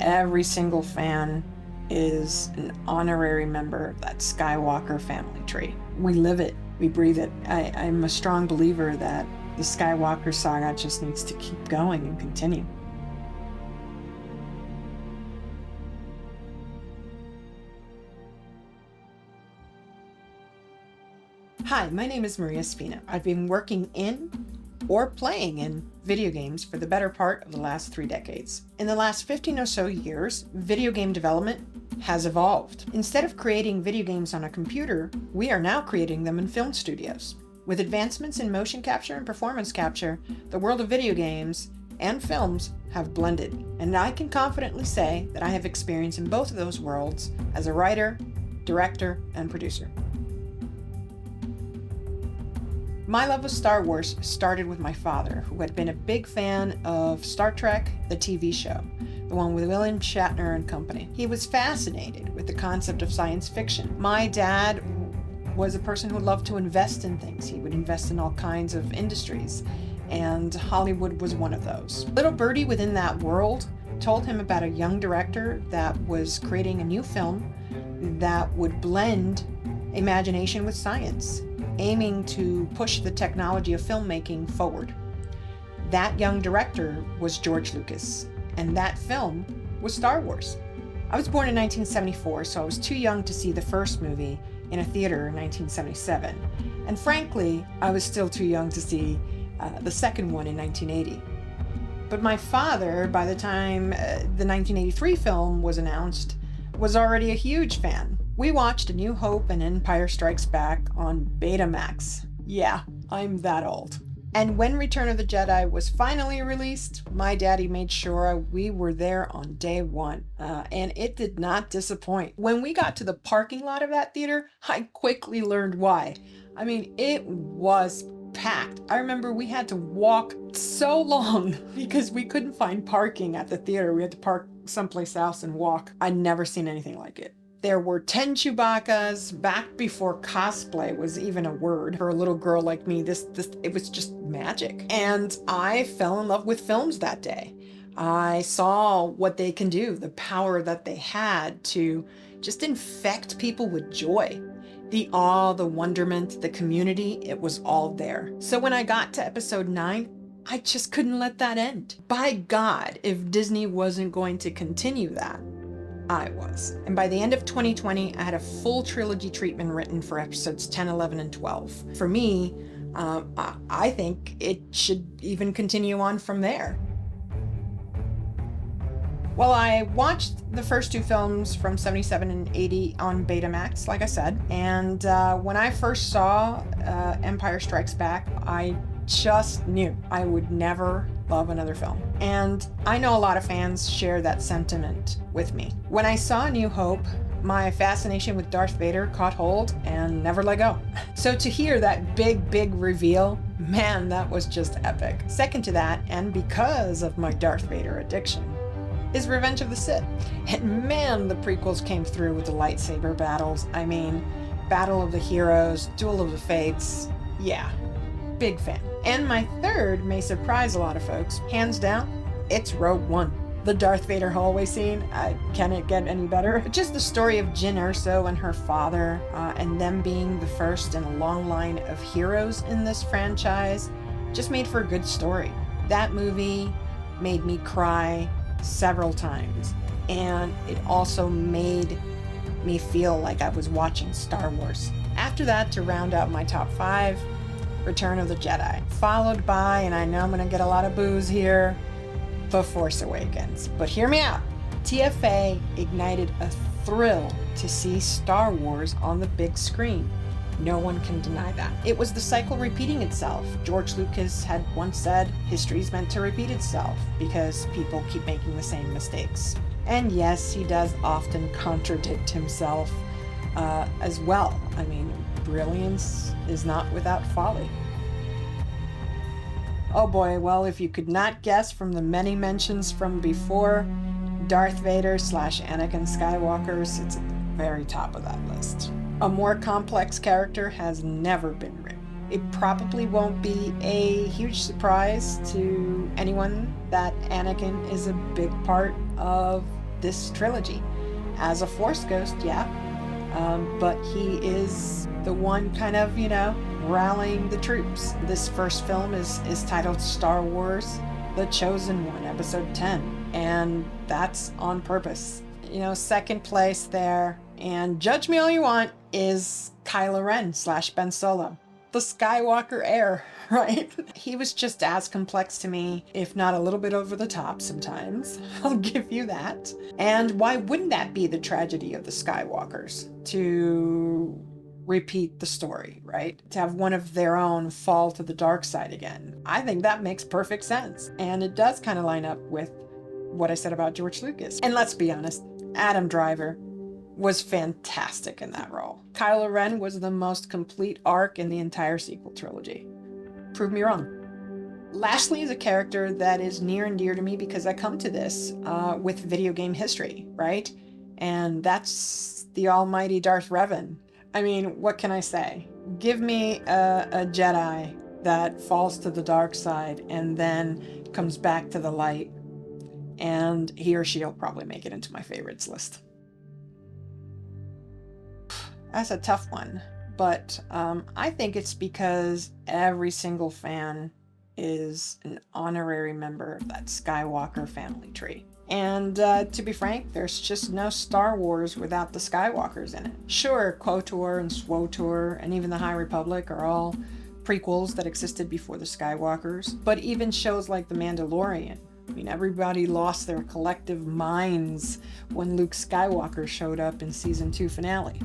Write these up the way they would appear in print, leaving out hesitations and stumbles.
every single fan is an honorary member of that Skywalker family tree. We live it, we breathe it. I'm a strong believer that the Skywalker Saga just needs to keep going and continue. Hi, my name is Maria Spina. I've been working in or playing in video games for the better part of the last 3 decades. In the last 15 or so years, video game development has evolved. Instead of creating video games on a computer, we are now creating them in film studios. With advancements in motion capture and performance capture, the world of video games and films have blended, and I can confidently say that I have experience in both of those worlds as a writer, director, and producer. My love of Star Wars started with my father, who had been a big fan of Star Trek, the TV show, the one with William Shatner and company. He was fascinated with the concept of science fiction. My dad was a person who loved to invest in things. He would invest in all kinds of industries, and Hollywood was one of those. Little birdie within that world told him about a young director that was creating a new film that would blend imagination with science, aiming to push the technology of filmmaking forward. That young director was George Lucas, and that film was Star Wars. I was born in 1974, so I was too young to see the first movie in a theater in 1977. And frankly, I was still too young to see the second one in 1980. But my father, by the time the 1983 film was announced, was already a huge fan. We watched A New Hope and Empire Strikes Back on Betamax. Yeah, I'm that old. And when Return of the Jedi was finally released, my daddy made sure we were there on day one, and it did not disappoint. When we got to the parking lot of that theater, I quickly learned why. I mean, it was packed. I remember we had to walk so long because we couldn't find parking at the theater. We had to park someplace else and walk. I'd never seen anything like it. There were 10 Chewbaccas back before cosplay was even a word. For a little girl like me, it was just magic. And I fell in love with films that day. I saw what they can do, the power that they had to just infect people with joy. The awe, the wonderment, the community, it was all there. So when I got to episode 9, I just couldn't let that end. By God, if Disney wasn't going to continue that, I was. And by the end of 2020, I had a full trilogy treatment written for episodes 10, 11, and 12. For me, I think it should even continue on from there. Well, I watched the first 2 films from 77 and 80 on Betamax, like I said. And when I first saw Empire Strikes Back, I just knew I would never love another film. And I know a lot of fans share that sentiment with me. When I saw A New Hope, my fascination with Darth Vader caught hold and never let go. So to hear that big reveal, man, that was just epic. Second to that, and because of my Darth Vader addiction, is Revenge of the Sith. And man, the prequels came through with the lightsaber battles. I mean, Battle of the Heroes, Duel of the Fates, yeah. Big fan. And my third may surprise a lot of folks. Hands down, it's Rogue One. The Darth Vader hallway scene, can it get any better? Just the story of Jyn Erso and her father, and them being the first in a long line of heroes in this franchise, just made for a good story. That movie made me cry several times, and it also made me feel like I was watching Star Wars. After that, to round out my top 5, Return of the Jedi, followed by, and I know I'm gonna get a lot of boos here, The Force Awakens. But hear me out. TFA ignited a thrill to see Star Wars on the big screen. No one can deny that. It was the cycle repeating itself. George Lucas had once said, history's meant to repeat itself because people keep making the same mistakes. And yes, he does often contradict himself as well. I mean, brilliance is not without folly. Oh boy, well, if you could not guess from the many mentions from before, Darth Vader / Anakin Skywalkers, it's at the very top of that list. A more complex character has never been written. It probably won't be a huge surprise to anyone that Anakin is a big part of this trilogy. As a Force ghost, yeah, but he is the one kind of, rallying the troops. This first film is titled Star Wars The Chosen One, Episode 10, and that's on purpose. Second place there, and judge me all you want, is Kylo Ren / Ben Solo, the Skywalker heir, right? He was just as complex to me, if not a little bit over the top sometimes. I'll give you that. And why wouldn't that be the tragedy of the Skywalkers? To repeat the story, right? To have one of their own fall to the dark side again. I think that makes perfect sense. And it does kind of line up with what I said about George Lucas. And let's be honest, Adam Driver was fantastic in that role. Kylo Ren was the most complete arc in the entire sequel trilogy. Prove me wrong. Lashley is a character that is near and dear to me because I come to this with video game history, right? And that's the almighty Darth Revan. I mean, what can I say? Give me a Jedi that falls to the dark side and then comes back to the light, and he or she'll probably make it into my favorites list. That's a tough one, but I think it's because every single fan is an honorary member of that Skywalker family tree. And to be frank, there's just no Star Wars without the Skywalkers in it. Sure, KOTOR and SWOTOR and even the High Republic are all prequels that existed before the Skywalkers, but even shows like The Mandalorian, I mean, everybody lost their collective minds when Luke Skywalker showed up in season 2 finale.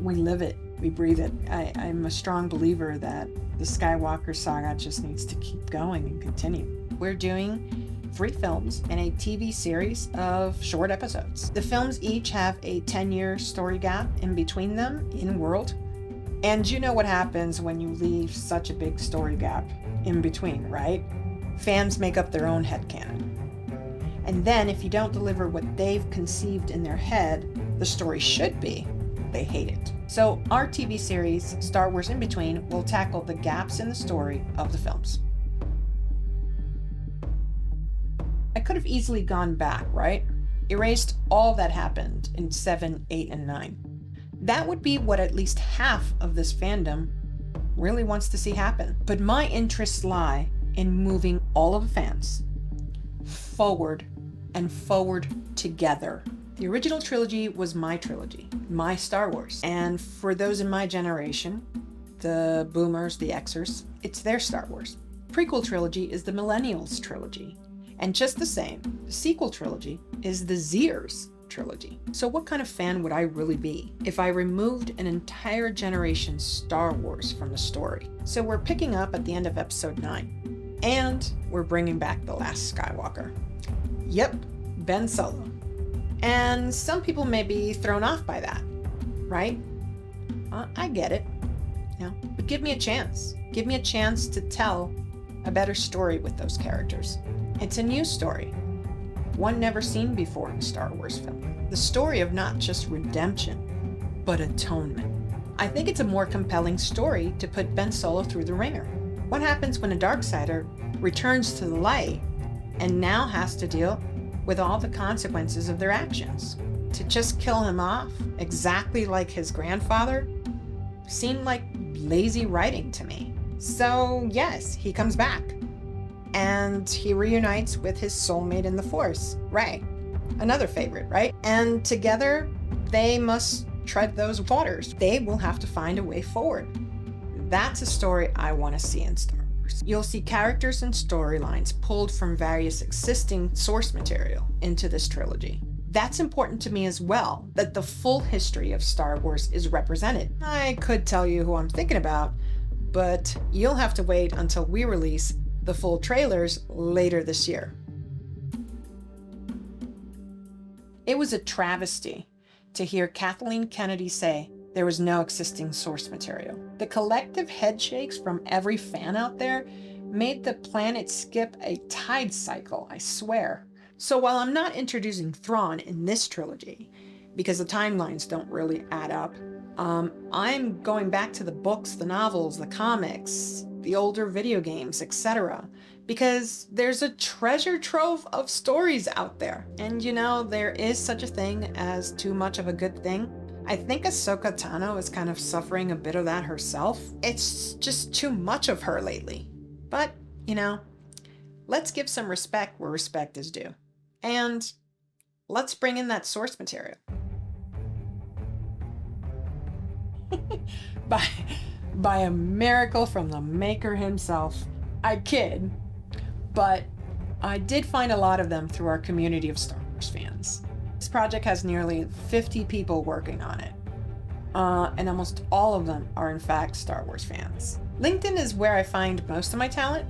We live it, we breathe it. I'm a strong believer that the Skywalker Saga just needs to keep going and continue. We're doing 3 films and a TV series of short episodes. The films each have a 10-year story gap in between them in world. And you know what happens when you leave such a big story gap in between, right? Fans make up their own headcanon. And then if you don't deliver what they've conceived in their head the story should be, they hate it. So our TV series, Star Wars In Between, will tackle the gaps in the story of the films. I could have easily gone back, right? Erased all that happened in 7, 8, and 9. That would be what at least half of this fandom really wants to see happen. But my interests lie in moving all of the fans forward and forward together. The original trilogy was my trilogy, my Star Wars. And for those in my generation, the boomers, the Xers, it's their Star Wars. Prequel trilogy is the millennials trilogy. And just the same, the sequel trilogy is the Zers trilogy. So what kind of fan would I really be if I removed an entire generation's Star Wars from the story? So we're picking up at the end of episode 9, and we're bringing back the last Skywalker. Yep, Ben Solo. And some people may be thrown off by that, right? I get it, but give me a chance. Give me a chance to tell a better story with those characters. It's a new story, one never seen before in a Star Wars film. The story of not just redemption, but atonement. I think it's a more compelling story to put Ben Solo through the ringer. What happens when a Darksider returns to the light and now has to deal with all the consequences of their actions? To just kill him off, exactly like his grandfather, seemed like lazy writing to me. So yes, he comes back. And he reunites with his soulmate in the Force, Rey. Another favorite, right? And together, they must tread those waters. They will have to find a way forward. That's a story I want to see in Star Wars. You'll see characters and storylines pulled from various existing source material into this trilogy. That's important to me as well, that the full history of Star Wars is represented. I could tell you who I'm thinking about, but you'll have to wait until we release the full trailers later this year. It was a travesty to hear Kathleen Kennedy say there was no existing source material. The collective headshakes from every fan out there made the planet skip a tide cycle, I swear. So while I'm not introducing Thrawn in this trilogy, because the timelines don't really add up, I'm going back to the books, the novels, the comics, the older video games, etc., because there's a treasure trove of stories out there. And there is such a thing as too much of a good thing. I think Ahsoka Tano is kind of suffering a bit of that herself. It's just too much of her lately. But, let's give some respect where respect is due. And let's bring in that source material. By a miracle from the maker himself. I kid, but I did find a lot of them through our community of Star Wars fans. This project has nearly 50 people working on it, and almost all of them are in fact Star Wars fans. LinkedIn is where I find most of my talent,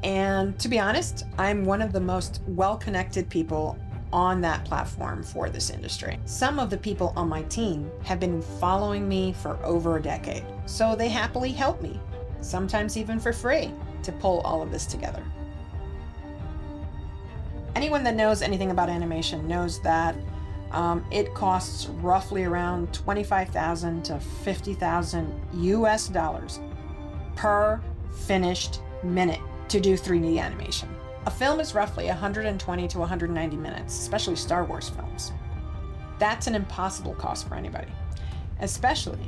and to be honest, I'm one of the most well-connected people on that platform for this industry. Some of the people on my team have been following me for over a decade, so they happily help me, sometimes even for free, to pull all of this together. Anyone that knows anything about animation knows that it costs roughly around $25,000 to $50,000 US dollars per finished minute to do 3D animation. A film is roughly 120 to 190 minutes, especially Star Wars films. That's an impossible cost for anybody, especially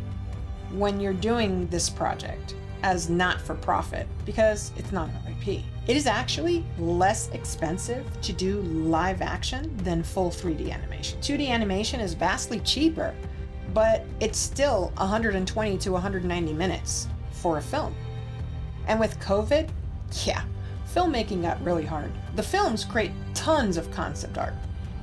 when you're doing this project as not for profit, because it's not an IP. It is actually less expensive to do live action than full 3D animation. 2D animation is vastly cheaper, but it's still 120 to 190 minutes for a film. And with COVID, filmmaking got really hard. The films create tons of concept art,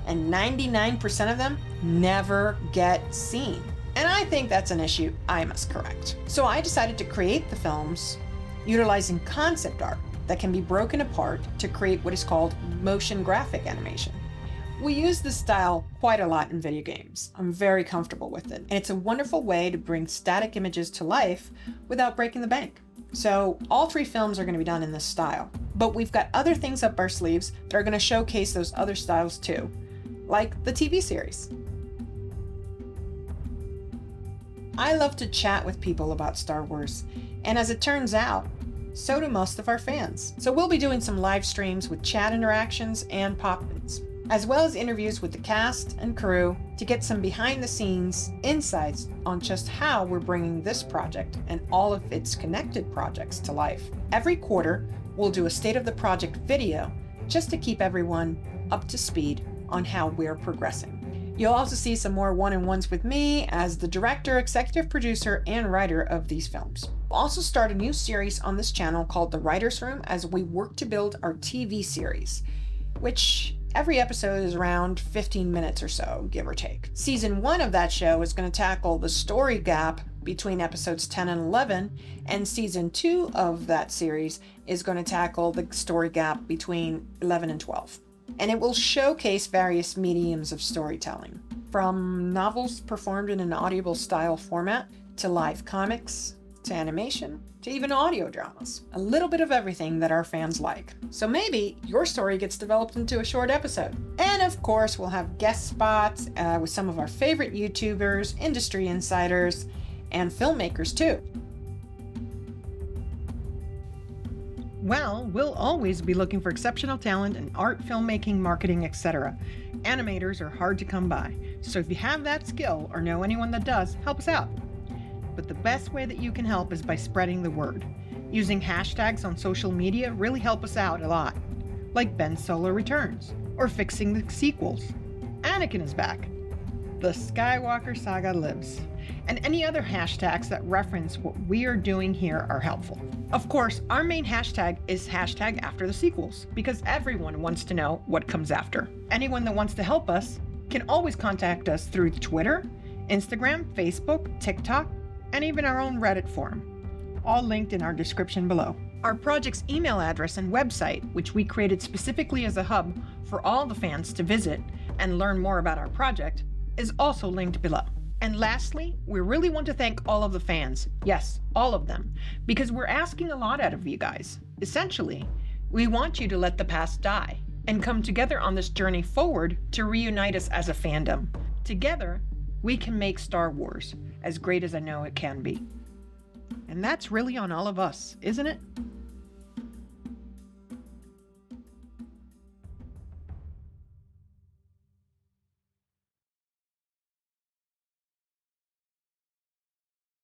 and 99% of them never get seen. And I think that's an issue I must correct. So I decided to create the films utilizing concept art that can be broken apart to create what is called motion graphic animation. We use this style quite a lot in video games. I'm very comfortable with it, and it's a wonderful way to bring static images to life without breaking the bank. So all 3 films are going to be done in this style, but we've got other things up our sleeves that are going to showcase those other styles too, like the TV series. I love to chat with people about Star Wars, and as it turns out, so do most of our fans. So we'll be doing some live streams with chat interactions and pop-ins, as well as interviews with the cast and crew to get some behind-the-scenes insights on just how we're bringing this project and all of its connected projects to life. Every quarter, we'll do a state of the project video just to keep everyone up to speed on how we're progressing. You'll also see some more one-on-ones with me as the director, executive producer, and writer of these films. We'll also start a new series on this channel called The Writer's Room as we work to build our TV series, which every episode is around 15 minutes or so, give or take. Season 1 of that show is going to tackle the story gap between episodes 10 and 11, and season 2 of that series is going to tackle the story gap between 11 and 12. And it will showcase various mediums of storytelling, from novels performed in an audible style format, to live comics, to animation, to even audio dramas. A little bit of everything that our fans like. So maybe your story gets developed into a short episode. And of course, we'll have guest spots with some of our favorite YouTubers, industry insiders, and filmmakers too. Well, we'll always be looking for exceptional talent in art, filmmaking, marketing, etc. Animators are hard to come by, so if you have that skill or know anyone that does, help us out. But the best way that you can help is by spreading the word. Using hashtags on social media really help us out a lot, like Ben Solo Returns, or Fixing the Sequels. Anakin is back. The Skywalker Saga lives. And any other hashtags that reference what we are doing here are helpful. Of course, our main hashtag is hashtag after the sequels, because everyone wants to know what comes after. Anyone that wants to help us can always contact us through Twitter, Instagram, Facebook, TikTok, and even our own Reddit forum, all linked in our description below. Our project's email address and website, which we created specifically as a hub for all the fans to visit and learn more about our project, is also linked below. And lastly, we really want to thank all of the fans, yes, all of them, because we're asking a lot out of you guys. Essentially, we want you to let the past die and come together on this journey forward to reunite us as a fandom. Together, we can make Star Wars as great as I know it can be. And that's really on all of us, isn't it?